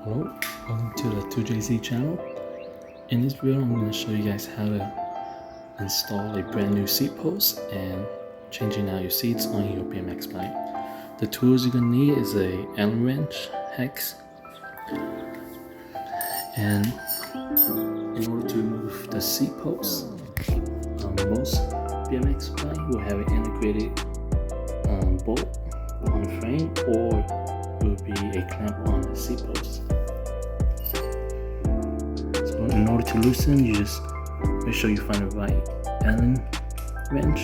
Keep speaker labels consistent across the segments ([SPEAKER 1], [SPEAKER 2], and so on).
[SPEAKER 1] Hello, welcome to the 2JZ channel. In this video, I'm going to show you guys how to install a brand new seat post and changing out your seats on your BMX bike. The tools you're going to need is a Allen wrench, hex, and in order to remove the seat post, most BMX bike will have an integrated bolt on the frame, or it will be a clamp on the seat post. So in order to loosen, you just make sure you find the right Allen wrench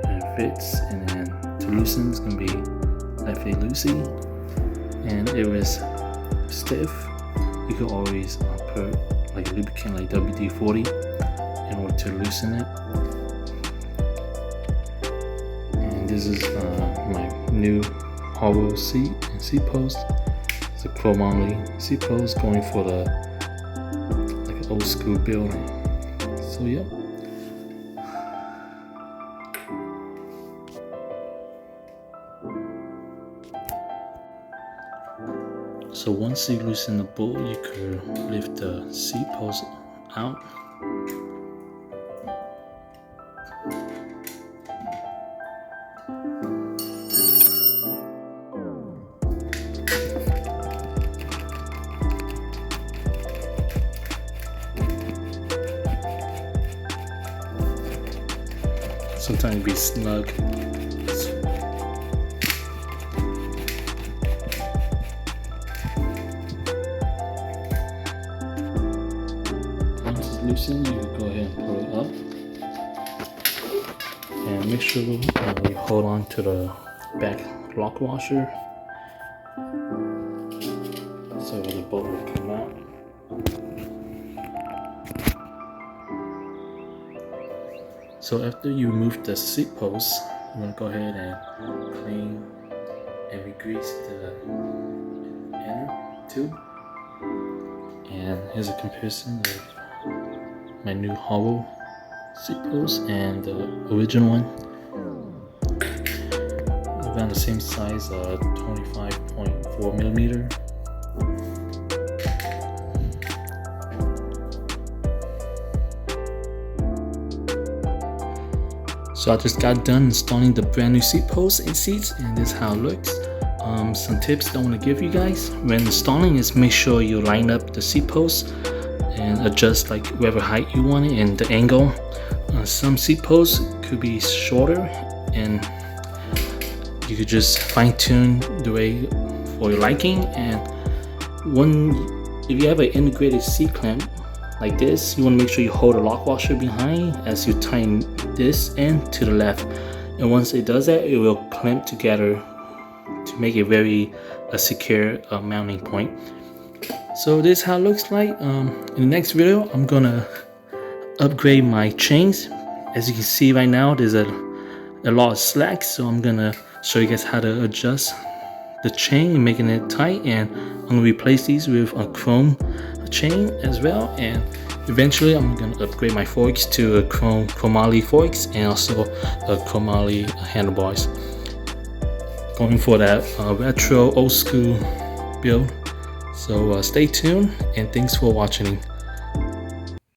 [SPEAKER 1] and it fits, and then to loosen it's going to be lefty loosey, and if it's stiff you can always put like a lubricant like WD-40 in order to loosen it. And this is my new Haro seat and seat post. It's a Chromoly seat post going for the like an old school build. So yeah. So once you loosen the bolt, you could lift the seat post out. Sometimes it be snug. Once it's loosened, you go ahead and pull it up, and make sure you hold on to the back lock washer so the bolt will come out. So after you remove the seat post, you want to go ahead and clean and re-grease the inner tube. And here's a comparison of my new Haro seat post and the original one. Around the same size, 25.4 millimeter. So I just got done installing the brand new seat post and seats, and this is how it looks. Some tips that I want to give you guys when installing is make sure you line up the seat post and adjust like whatever height you want it and the angle. Some seat posts could be shorter, and you could just fine-tune the way for your liking. And if you have an integrated seat clamp like this, you want to make sure you hold a lock washer behind as you tighten this end to the left, and once it does that, it will clamp together to make it very secure mounting point. So this is how it looks like. In the next video, I'm gonna upgrade my chains. As you can see right now, there's a lot of slack, so I'm gonna show you guys how to adjust the chain and making it tight, and I'm gonna replace these with a chrome chain as well, and eventually I'm gonna upgrade my forks to a Chromoly forks and also a Chromoly handlebars, going for that retro old school build. So stay tuned, and thanks for watching.